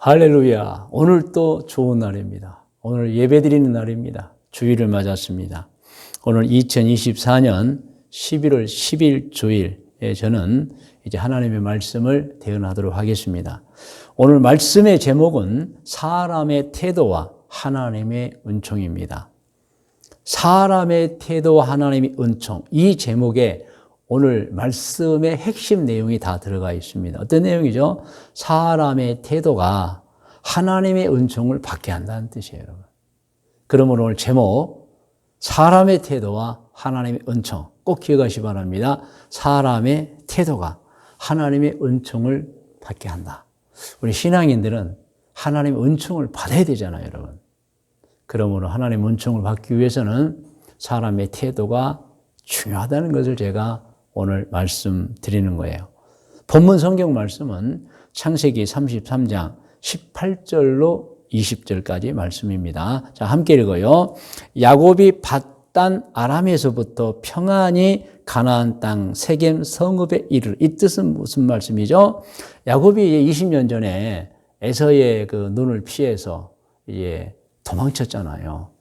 할렐루야. 오늘 또 좋은 날입니다. 오늘 예배드리는 날입니다. 주일을 맞았습니다. 오늘 2024년 11월 10일 주일에 저는 이제 하나님의 말씀을 대언하도록 하겠습니다. 오늘 말씀의 제목은 사람의 태도와 하나님의 은총입니다. 사람의 태도와 하나님의 은총. 이 제목에 오늘 말씀의 핵심 내용이 다 들어가 있습니다. 어떤 내용이죠? 사람의 태도가 하나님의 은총을 받게 한다는 뜻이에요, 여러분. 그러므로 오늘 제목, 사람의 태도와 하나님의 은총. 꼭 기억하시기 바랍니다. 사람의 태도가 하나님의 은총을 받게 한다. 우리 신앙인들은 하나님의 은총을 받아야 되잖아요, 여러분. 그러므로 하나님의 은총을 받기 위해서는 사람의 태도가 중요하다는 것을 제가 오늘 말씀드리는 거예요. 본문 성경 말씀은 창세기 33장 18절로 20절까지 말씀입니다. 자, 함께 읽어요. 야곱이 밧단 아람에서부터 평안히 가나안 땅 세겜 성읍에 이르. 이 뜻은 무슨 말씀이죠? 야곱이 20년 전에 에서의 그 눈을 피해서 이제 도망쳤잖아요.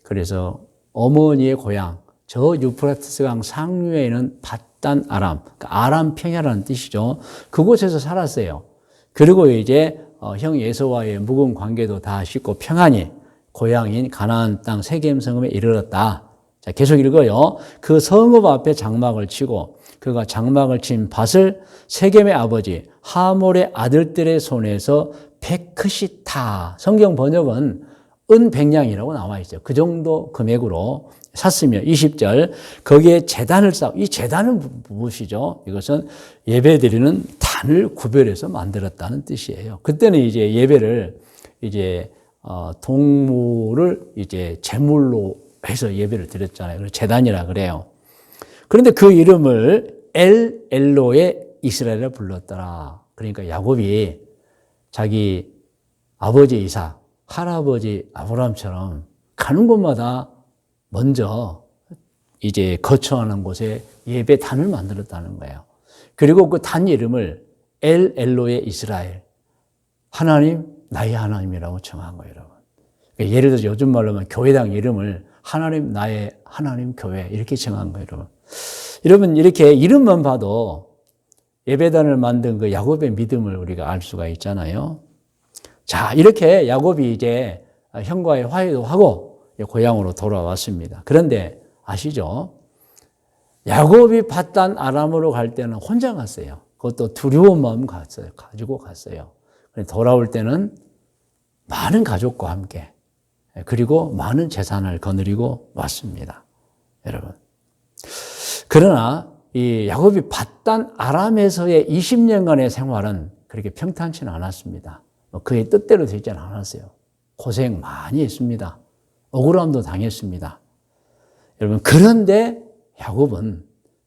그래서 어머니의 고향 저 유프라테스강 상류에 있는 밧단 아람, 그러니까 아람 평야라는 뜻이죠. 그곳에서 살았어요. 그리고 이제 형 에서와의 묵은 관계도 다 씻고 평안히 고향인 가나안 땅 세겜 성읍에 이르렀다. 자, 계속 읽어요. 그 성읍 앞에 장막을 치고 그가 장막을 친 밭을 세겜의 아버지 하몰의 아들들의 손에서 100크시타. 성경 번역은 은백냥이라고 나와 있어요. 그 정도 금액으로 샀으며 20절 거기에 제단을 쌓고, 이 제단은 무엇이죠? 이것은 예배드리는 단을 구별해서 만들었다는 뜻이에요. 그때는 이제 예배를 이제 동물을 이제 제물로 해서 예배를 드렸잖아요. 그래서 제단이라 그래요. 그런데 그 이름을 엘로의 이스라엘을 불렀더라. 그러니까 야곱이 자기 아버지 이삭, 할아버지 아브라함처럼 가는 곳마다 먼저 이제 거처하는 곳에 예배단을 만들었다는 거예요. 그리고 그 단 이름을 엘로의 이스라엘, 하나님, 나의 하나님이라고 정한 거예요, 여러분. 그러니까 예를 들어서 요즘 말로 하면 교회당 이름을 하나님, 나의 하나님 교회 이렇게 정한 거예요, 여러분. 여러분, 이렇게 이름만 봐도 예배단을 만든 그 야곱의 믿음을 우리가 알 수가 있잖아요. 자, 이렇게 야곱이 이제 형과의 화해도 하고 고향으로 돌아왔습니다. 그런데 아시죠? 야곱이 밧단 아람으로 갈 때는 혼자 갔어요. 그것도 두려운 마음 가지고 갔어요. 돌아올 때는 많은 가족과 함께 그리고 많은 재산을 거느리고 왔습니다. 여러분. 그러나 이 야곱이 밧단 아람에서의 20년간의 생활은 그렇게 평탄치는 않았습니다. 그의 뜻대로 되지는 않았어요. 고생 많이 했습니다. 억울함도 당했습니다. 여러분, 그런데 야곱은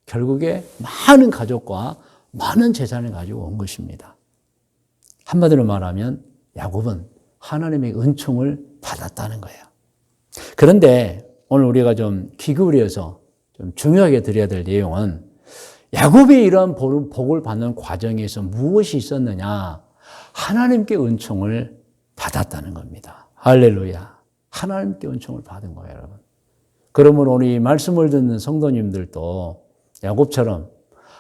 결국에 많은 가족과 많은 재산을 가지고 온 것입니다. 한마디로 말하면 야곱은 하나님의 은총을 받았다는 거예요. 그런데 오늘 우리가 좀 귀 기울여서 좀 중요하게 드려야 될 내용은 야곱이 이러한 복을 받는 과정에서 무엇이 있었느냐? 하나님께 은총을 받았다는 겁니다. 할렐루야. 하나님께 은총을 받은 거예요, 여러분. 그러면 오늘 이 말씀을 듣는 성도님들도 야곱처럼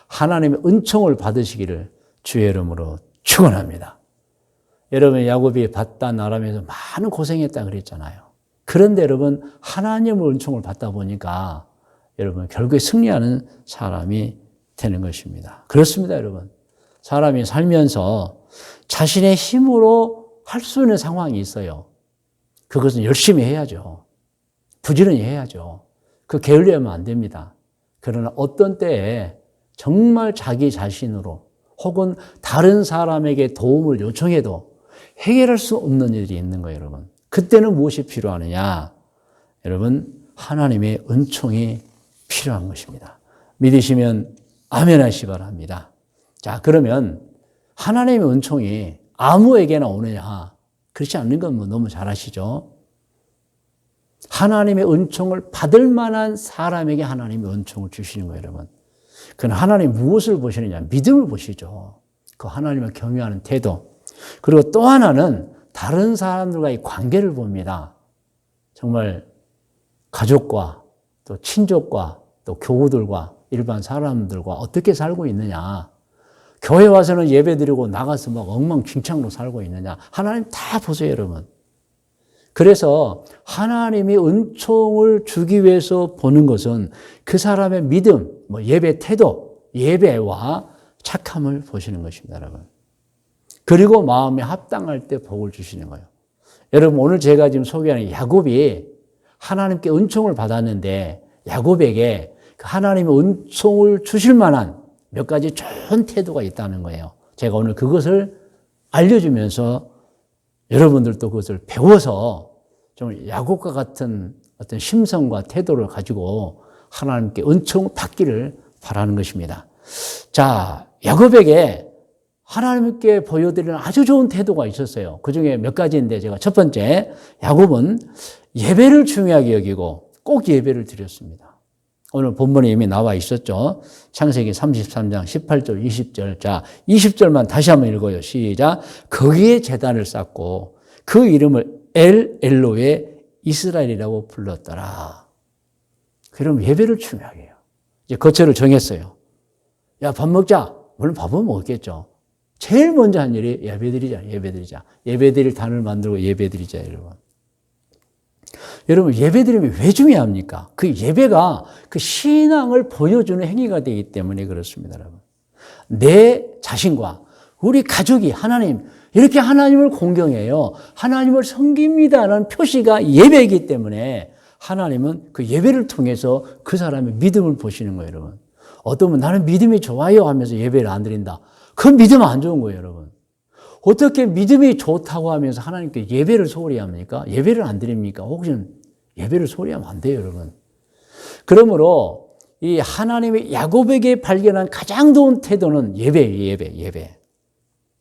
하나님의 은총을 받으시기를 주의 이름으로 축원합니다. 여러분, 야곱이 밧단 아람에서 많은 고생했다 그랬잖아요. 그런데 여러분, 하나님의 은총을 받다 보니까 여러분 결국에 승리하는 사람이 되는 것입니다. 그렇습니다, 여러분. 사람이 살면서 자신의 힘으로 할 수 있는 상황이 있어요. 그것은 열심히 해야죠. 부지런히 해야죠. 그 게을리하면 안 됩니다. 그러나 어떤 때에 정말 자기 자신으로 혹은 다른 사람에게 도움을 요청해도 해결할 수 없는 일이 있는 거예요, 여러분. 그때는 무엇이 필요하느냐? 여러분, 하나님의 은총이 필요한 것입니다. 믿으시면 아멘 하시기 바랍니다. 자, 그러면 하나님의 은총이 아무에게나 오느냐? 그렇지 않는 건 뭐 너무 잘 아시죠? 하나님의 은총을 받을 만한 사람에게 하나님의 은총을 주시는 거예요, 여러분. 그건 하나님 무엇을 보시느냐? 믿음을 보시죠. 그 하나님을 경외하는 태도. 그리고 또 하나는 다른 사람들과의 관계를 봅니다. 정말 가족과 또 친족과 또 교우들과 일반 사람들과 어떻게 살고 있느냐. 교회 와서는 예배드리고 나가서 막 엉망진창으로 살고 있느냐. 하나님 다 보세요, 여러분. 그래서 하나님이 은총을 주기 위해서 보는 것은 그 사람의 믿음, 예배 태도, 예배와 착함을 보시는 것입니다, 여러분. 그리고 마음에 합당할 때 복을 주시는 거예요. 여러분, 오늘 제가 지금 소개하는 야곱이 하나님께 은총을 받았는데 야곱에게 하나님의 은총을 주실 만한 몇 가지 좋은 태도가 있다는 거예요. 제가 오늘 그것을 알려주면서 여러분들도 그것을 배워서 좀 야곱과 같은 어떤 심성과 태도를 가지고 하나님께 은총 받기를 바라는 것입니다. 자, 야곱에게 하나님께 보여드리는 아주 좋은 태도가 있었어요. 그 중에 몇 가지인데 제가 첫 번째, 야곱은 예배를 중요하게 여기고 꼭 예배를 드렸습니다. 오늘 본문에 이미 나와 있었죠. 창세기 33장 18절, 20절. 자, 20절만 다시 한번 읽어요. 시작. 거기에 제단을 쌓고 그 이름을 엘로의 이스라엘이라고 불렀더라. 그럼 예배를 중요하게 해요. 이제 거처를 정했어요. 야, 밥 먹자. 물론 밥은 먹었겠죠. 제일 먼저 한 일이 예배드리자. 예배드릴 단을 만들고 예배드리자, 여러분. 여러분, 예배드림이 왜 중요합니까? 그 예배가 그 신앙을 보여주는 행위가 되기 때문에 그렇습니다, 여러분. 내 자신과 우리 가족이 하나님, 이렇게 하나님을 공경해요. 하나님을 섬깁니다라는 표시가 예배이기 때문에 하나님은 그 예배를 통해서 그 사람의 믿음을 보시는 거예요, 여러분. 어떤 분은 나는 믿음이 좋아요 하면서 예배를 안 드린다. 그 믿음은 안 좋은 거예요, 여러분. 어떻게 믿음이 좋다고 하면서 하나님께 예배를 소홀히 합니까? 예배를 안 드립니까? 혹시 예배를 소홀히 하면 안 돼요, 여러분. 그러므로 이 하나님의 야곱에게 발견한 가장 좋은 태도는 예배예요, 예배.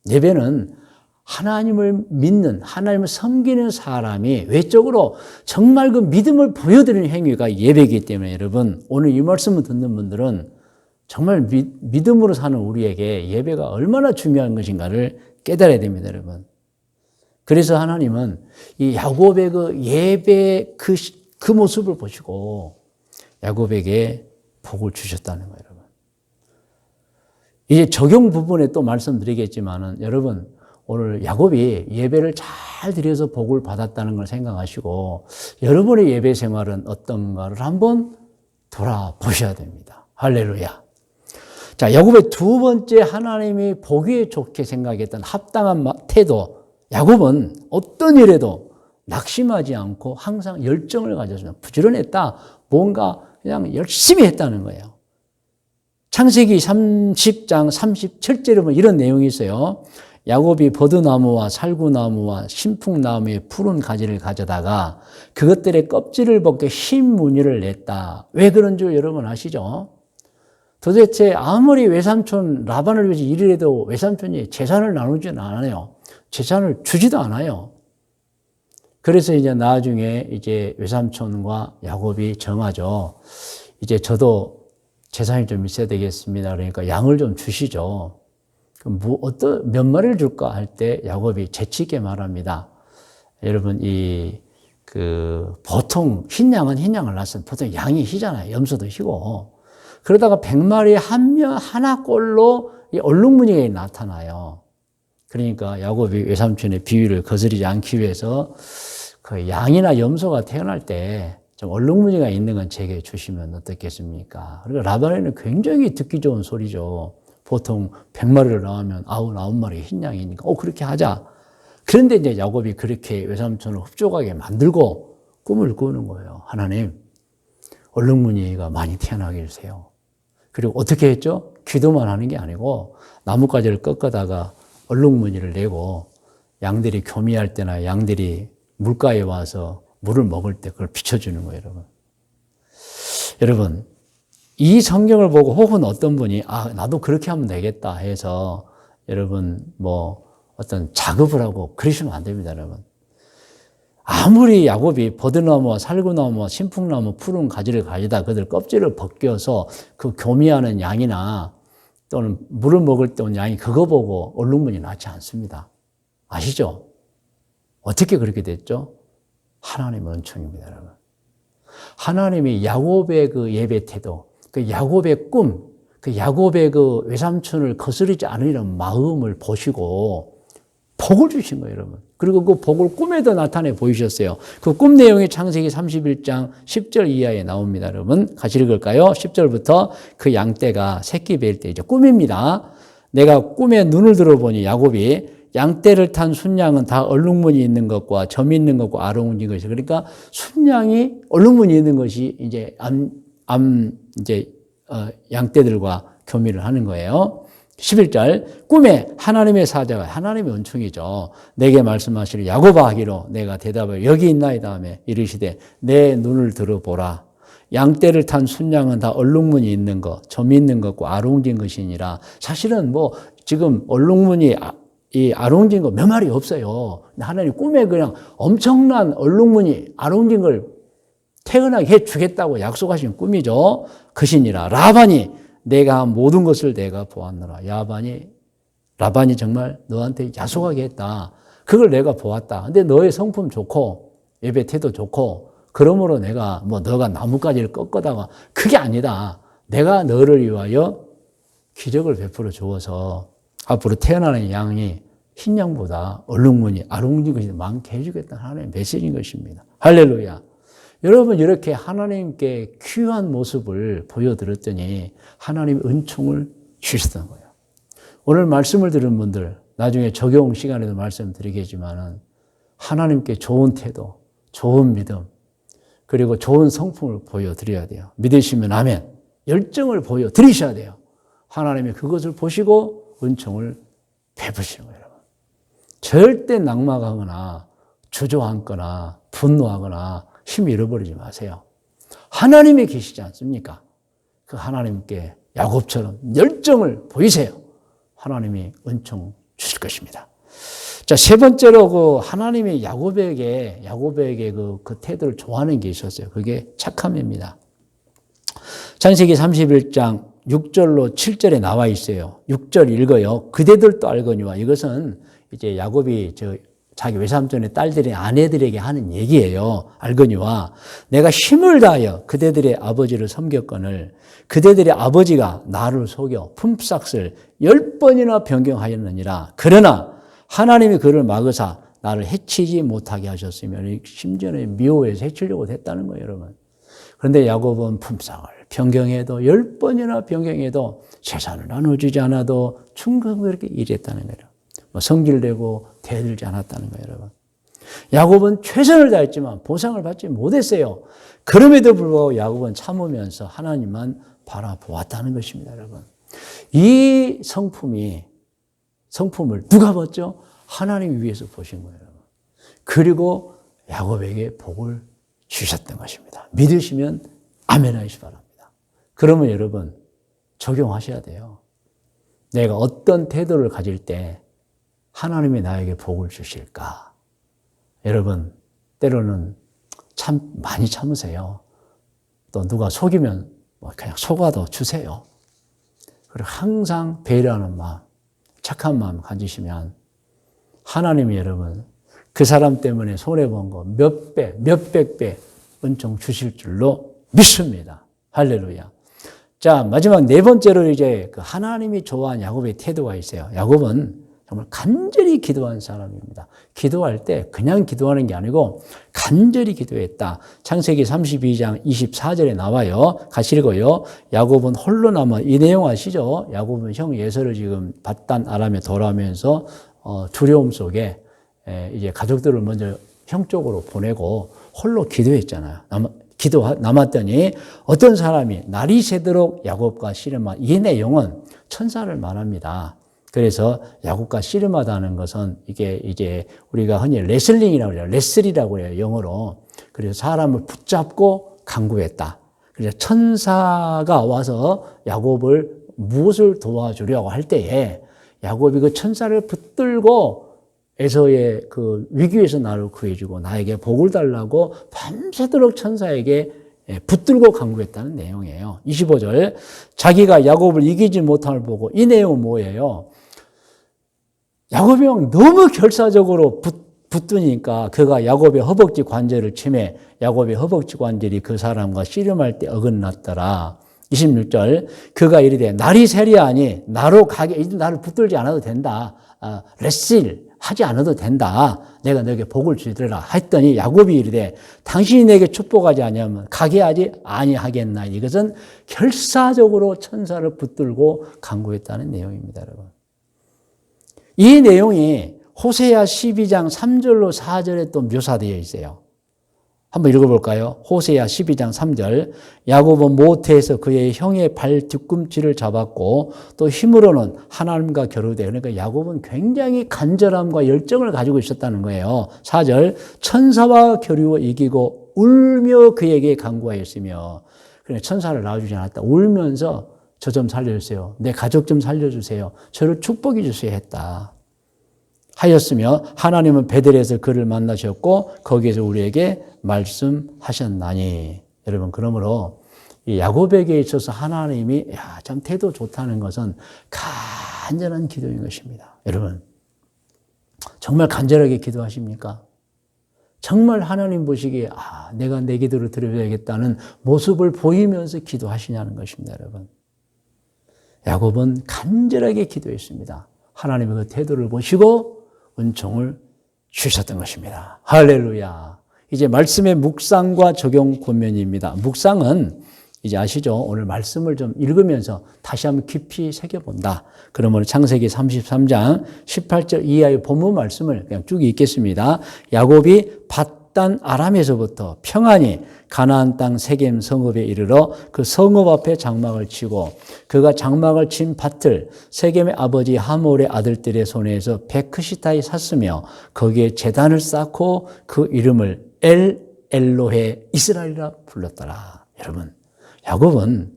예배는 하나님을 믿는, 하나님을 섬기는 사람이 외적으로 정말 그 믿음을 보여드리는 행위가 예배이기 때문에 여러분, 오늘 이 말씀을 듣는 분들은 정말 믿음으로 사는 우리에게 예배가 얼마나 중요한 것인가를 깨달아야 됩니다, 여러분. 그래서 하나님은 이 야곱의 그 예배 그 모습을 보시고 야곱에게 복을 주셨다는 거예요, 여러분. 이제 적용 부분에 또 말씀드리겠지만은 여러분, 오늘 야곱이 예배를 잘 드려서 복을 받았다는 걸 생각하시고 여러분의 예배 생활은 어떤가를 한번 돌아보셔야 됩니다. 할렐루야. 자, 야곱의 두 번째 하나님이 보기에 좋게 생각했던 합당한 태도. 야곱은 어떤 일에도 낙심하지 않고 항상 열정을 가졌습니다. 부지런했다. 뭔가 그냥 열심히 했다는 거예요. 창세기 30장 37절에 보면 이런 내용이 있어요. 야곱이 버드나무와 살구나무와 신풍나무의 푸른 가지를 가져다가 그것들의 껍질을 벗겨 흰 무늬를 냈다. 왜 그런 줄 여러분 아시죠? 도대체 아무리 외삼촌 라반을 위해서 일을 해도 외삼촌이 재산을 나누지는 않아요. 재산을 주지도 않아요. 그래서 이제 나중에 이제 외삼촌과 야곱이 정하죠. 이제 저도 재산이 좀 있어야 되겠습니다. 그러니까 양을 좀 주시죠. 몇 마리를 줄까 할 때 야곱이 재치있게 말합니다. 여러분, 보통 흰 양은 흰 양을 낳았어요. 보통 양이 희잖아요. 염소도 희고. 그러다가 100마리 하나 꼴로 이 얼룩무늬가 나타나요. 그러니까 야곱이 외삼촌의 비위를 거스르지 않기 위해서 그 양이나 염소가 태어날 때 좀 얼룩무늬가 있는 건 제게 주시면 어떻겠습니까? 그리고 라반에는 굉장히 듣기 좋은 소리죠. 보통 100마리를 낳으면 99마리 흰 양이니까 그렇게 하자. 그런데 이제 야곱이 그렇게 외삼촌을 흡족하게 만들고 꿈을 꾸는 거예요. 하나님, 얼룩무늬가 많이 태어나게 해주세요. 그리고 어떻게 했죠? 기도만 하는 게 아니고 나뭇가지를 꺾어다가 얼룩무늬를 내고 양들이 교미할 때나 양들이 물가에 와서 물을 먹을 때 그걸 비춰주는 거예요, 여러분. 여러분, 이 성경을 보고 혹은 어떤 분이 나도 그렇게 하면 되겠다 해서 여러분 어떤 작업을 하고 그러시면 안 됩니다, 여러분. 아무리 야곱이 버드나무와 살구나무와 신풍나무 푸른 가지를 가지다 그들 껍질을 벗겨서 그 교미하는 양이나 또는 물을 먹을 때 온 양이 그거 보고 얼룩무늬 나지 않습니다. 아시죠? 어떻게 그렇게 됐죠? 하나님의 은총입니다, 여러분. 하나님이 야곱의 그 예배 태도, 그 야곱의 꿈, 그 야곱의 그 외삼촌을 거스르지 않으려는 마음을 보시고 복을 주신 거예요, 여러분. 그리고 그 복을 꿈에도 나타내 보이셨어요. 그 꿈 내용이 창세기 31장 10절 이하에 나옵니다, 여러분. 같이 읽을까요? 10절부터 그 양떼가 새끼 뵐 때 이제 꿈입니다. 내가 꿈에 눈을 들어보니 야곱이 양떼를 탄 순양은 다 얼룩무늬 있는 것과 점 있는 것과 아롱진 것이. 그러니까 순양이 얼룩무늬 있는 것이 이제 양떼들과 교미를 하는 거예요. 11절 꿈에 하나님의 사자가, 하나님의 은총이죠, 내게 말씀하시기를 야곱아 하기로 내가 대답을 여기 있나이다 하며 이르시되 내 눈을 들어보라. 양떼를 탄 순양은 다 얼룩무늬 있는 것, 점이 있는 것과 아롱진 것이니라. 사실은 뭐 지금 얼룩무늬 이 아롱진 거 몇 마리 없어요. 하나님 꿈에 그냥 엄청난 얼룩무늬 아롱진 걸 태어나게 해주겠다고 약속하신 꿈이죠. 그시니라. 라반이 내가 한 모든 것을 내가 보았노라. 라반이 정말 너한테 약속하게 했다. 그걸 내가 보았다. 근데 너의 성품 좋고 예배 태도 좋고 그러므로 내가 뭐 너가 나뭇가지를 꺾어다가 그게 아니다. 내가 너를 위하여 기적을 베풀어 주어서 앞으로 태어나는 양이 흰 양보다 얼룩무늬 아롱진 것이 많게 해주겠다는 하나님의 메시지인 것입니다. 할렐루야. 여러분 이렇게 하나님께 귀한 모습을 보여드렸더니 하나님 은총을 주셨던 거예요. 오늘 말씀을 들은 분들 나중에 적용 시간에도 말씀드리겠지만은 하나님께 좋은 태도, 좋은 믿음, 그리고 좋은 성품을 보여드려야 돼요. 믿으시면 아멘. 열정을 보여드리셔야 돼요. 하나님이 그것을 보시고 은총을 베푸시는 거예요. 여러분. 절대 낙망하거나 주저앉거나 분노하거나 힘 잃어버리지 마세요. 하나님이 계시지 않습니까? 그 하나님께 야곱처럼 열정을 보이세요. 하나님이 은총 주실 것입니다. 자, 세 번째로 그 하나님이 야곱에게 그 태도를 좋아하는 게 있었어요. 그게 착함입니다. 창세기 31장 6절로 7절에 나와 있어요. 6절 읽어요. 그대들도 알거니와. 이것은 이제 야곱이 자기 외삼촌의 딸들의 아내들에게 하는 얘기예요. 알거니와 내가 힘을 다하여 그대들의 아버지를 섬겼거늘 그대들의 아버지가 나를 속여 품삯을 10번이나 변경하였느니라. 그러나 하나님이 그를 막으사 나를 해치지 못하게 하셨으며 심지어는 미워해서 해치려고 했다는 거예요, 여러분. 그런데 야곱은 품삯을 변경해도 10번이나 변경해도 재산을 나눠주지 않아도 충분히 그렇게 일했다는 거예요. 성질내고 대들지 않았다는 거예요, 여러분. 야곱은 최선을 다했지만 보상을 받지 못했어요. 그럼에도 불구하고 야곱은 참으면서 하나님만 바라보았다는 것입니다, 여러분. 이 성품을 누가 봤죠? 하나님이 위해서 보신 거예요, 여러분. 그리고 야곱에게 복을 주셨던 것입니다. 믿으시면 아멘 하시기 바랍니다. 그러면 여러분 적용하셔야 돼요. 내가 어떤 태도를 가질 때 하나님이 나에게 복을 주실까? 여러분, 때로는 참 많이 참으세요. 또 누가 속이면 그냥 속아도 주세요. 그리고 항상 배려하는 마음, 착한 마음 가지시면 하나님이 여러분 그 사람 때문에 손해본 거 몇 배, 몇백 배 은총 주실 줄로 믿습니다. 할렐루야. 자, 마지막 네 번째로 이제 그 하나님이 좋아하는 야곱의 태도가 있어요. 야곱은 정말 간절히 기도한 사람입니다. 기도할 때 그냥 기도하는 게 아니고 간절히 기도했다. 창세기 32장 24절에 나와요. 같이 읽어요. 야곱은 홀로 남아, 이 내용 아시죠? 야곱은 형 예서를 지금 밧단 아람에 돌아오면서 두려움 속에 이제 가족들을 먼저 형 쪽으로 보내고 홀로 기도했잖아요. 남았더니 어떤 사람이 날이 새도록 야곱과 씨름하, 이 내용은 천사를 말합니다. 그래서 야곱과 씨름하다는 것은 이게 이제 우리가 흔히 레슬링이라고 해요. 레슬이라고 해요, 영어로. 그래서 사람을 붙잡고 강구했다. 그래서 천사가 와서 야곱을 무엇을 도와주려고 할 때에 야곱이 그 천사를 붙들고 에서의 그 위기에서 나를 구해주고 나에게 복을 달라고 밤새도록 천사에게 붙들고 강구했다는 내용이에요. 25절. 자기가 야곱을 이기지 못함을 보고, 이 내용은 뭐예요? 야곱이 너무 결사적으로 붙으니까 그가 야곱의 허벅지 관절을 치매 야곱의 허벅지 관절이 그 사람과 씨름할 때 어긋났더라. 26절 그가 이르되 날이 세리하니 나로 가게 이제 나를 붙들지 않아도 된다. 레슬 하지 않아도 된다. 내가 너에게 복을 주리라 했더니 야곱이 이르되 당신이 내게 축복하지 아니하면 가게 하지 아니하겠나. 이것은 결사적으로 천사를 붙들고 간구했다는 내용입니다. 여러분. 이 내용이 호세아 12장 3절로 4절에 또 묘사되어 있어요. 한번 읽어볼까요? 호세아 12장 3절 야곱은 모태에서 그의 형의 발 뒤꿈치를 잡았고 또 힘으로는 하나님과 겨루되 그러니까 야곱은 굉장히 간절함과 열정을 가지고 있었다는 거예요. 4절 천사와 겨루어 이기고 울며 그에게 간구하였으며 그러니까 천사를 낳아주지 않았다. 울면서 저 좀 살려주세요. 내 가족 좀 살려주세요. 저를 축복해 주세요 했다. 하였으며 하나님은 베델에서 그를 만나셨고 거기에서 우리에게 말씀하셨나니. 여러분 그러므로 이 야곱에게 있어서 하나님이 참 태도 좋다는 것은 간절한 기도인 것입니다. 여러분 정말 간절하게 기도하십니까? 정말 하나님 보시기에 내가 내 기도를 들어야겠다는 모습을 보이면서 기도하시냐는 것입니다. 여러분 야곱은 간절하게 기도했습니다. 하나님의 그 태도를 보시고 은총을 주셨던 것입니다. 할렐루야. 이제 말씀의 묵상과 적용 권면입니다. 묵상은 이제 아시죠? 오늘 말씀을 좀 읽으면서 다시 한번 깊이 새겨본다. 그러면 창세기 33장 18절 이하의 본문 말씀을 그냥 쭉 읽겠습니다. 야곱이 밧단 아람에서부터 평안히 가나안 땅 세겜 성읍에 이르러 그 성읍 앞에 장막을 치고 그가 장막을 친 밭을 세겜의 아버지 하몰의 아들들의 손에서 베크시타에 샀으며 거기에 제단을 쌓고 그 이름을 엘로헤 이스라엘이라 불렀더라. 여러분 야곱은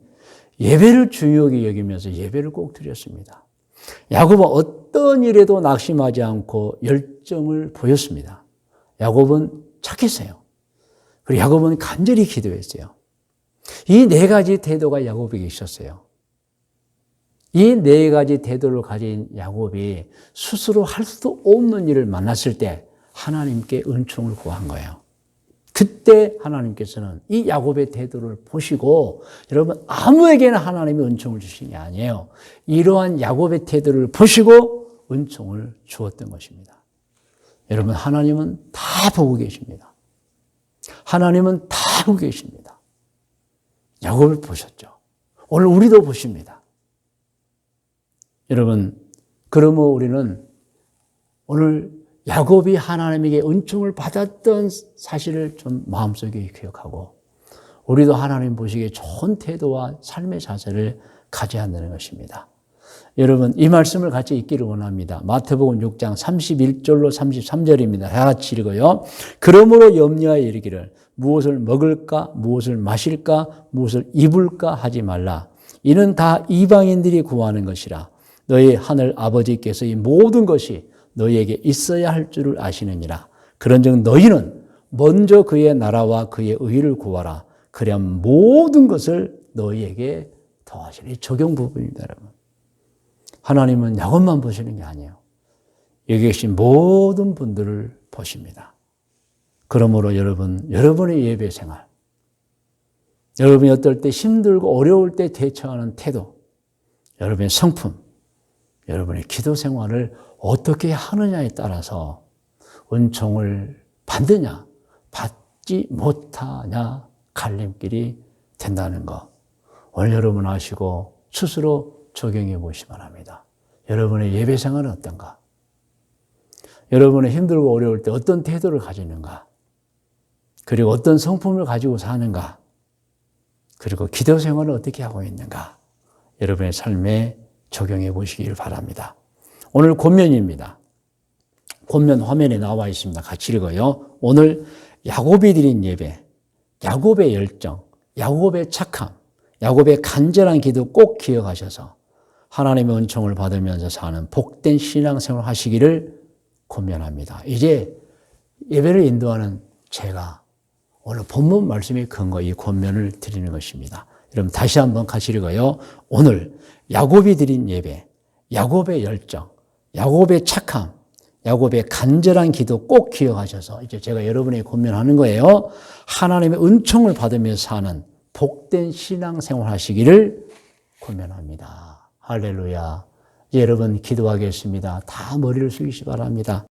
예배를 중요하게 여기면서 예배를 꼭 드렸습니다. 야곱은 어떤 일에도 낙심하지 않고 열정을 보였습니다. 야곱은 착했어요. 그리고 야곱은 간절히 기도했어요. 이 네 가지 태도가 야곱에게 있었어요. 이 네 가지 태도를 가진 야곱이 스스로 할 수도 없는 일을 만났을 때 하나님께 은총을 구한 거예요. 그때 하나님께서는 이 야곱의 태도를 보시고 여러분 아무에게나 하나님이 은총을 주신 게 아니에요. 이러한 야곱의 태도를 보시고 은총을 주었던 것입니다. 여러분 하나님은 다 보고 계십니다. 하나님은 다 보고 계십니다. 야곱을 보셨죠. 오늘 우리도 보십니다. 여러분 그러면 우리는 오늘 야곱이 하나님에게 은총을 받았던 사실을 좀 마음속에 기억하고 우리도 하나님 보시기에 좋은 태도와 삶의 자세를 가져야 한다는 것입니다. 여러분 이 말씀을 같이 읽기를 원합니다. 마태복음 6장 31절로 33절입니다. 다 같이 읽어요. 그러므로 염려하여 이르기를 무엇을 먹을까 무엇을 마실까 무엇을 입을까 하지 말라. 이는 다 이방인들이 구하는 것이라. 너희 하늘 아버지께서 이 모든 것이 너희에게 있어야 할 줄을 아시느니라. 그런즉 너희는 먼저 그의 나라와 그의 의를 구하라. 그래야 모든 것을 너희에게 더하시리. 적용 부분입니다, 여러분. 하나님은 야곱만 보시는 게 아니에요. 여기 계신 모든 분들을 보십니다. 그러므로 여러분, 여러분의 예배 생활, 여러분이 어떨 때 힘들고 어려울 때 대처하는 태도, 여러분의 성품, 여러분의 기도 생활을 어떻게 하느냐에 따라서 은총을 받느냐, 받지 못하냐 갈림길이 된다는 거. 오늘 여러분 아시고 스스로 적용해 보시기 바랍니다. 여러분의 예배 생활은 어떤가? 여러분의 힘들고 어려울 때 어떤 태도를 가지는가? 그리고 어떤 성품을 가지고 사는가? 그리고 기도 생활을 어떻게 하고 있는가? 여러분의 삶에 적용해 보시길 바랍니다. 오늘 권면입니다. 권면 화면에 나와 있습니다. 같이 읽어요. 오늘 야곱이 드린 예배, 야곱의 열정, 야곱의 착함, 야곱의 간절한 기도 꼭 기억하셔서 하나님의 은총을 받으면서 사는 복된 신앙생활 하시기를 권면합니다. 이제 예배를 인도하는 제가 오늘 본문 말씀에 근거 이 권면을 드리는 것입니다. 여러분 다시 한번 같이 읽어요. 오늘 야곱이 드린 예배, 야곱의 열정, 야곱의 착함, 야곱의 간절한 기도 꼭 기억하셔서 이제 제가 여러분에게 권면하는 거예요. 하나님의 은총을 받으며 사는 복된 신앙생활 하시기를 권면합니다. 할렐루야. 이제 여러분 기도하겠습니다. 다 머리를 숙이시 바랍니다.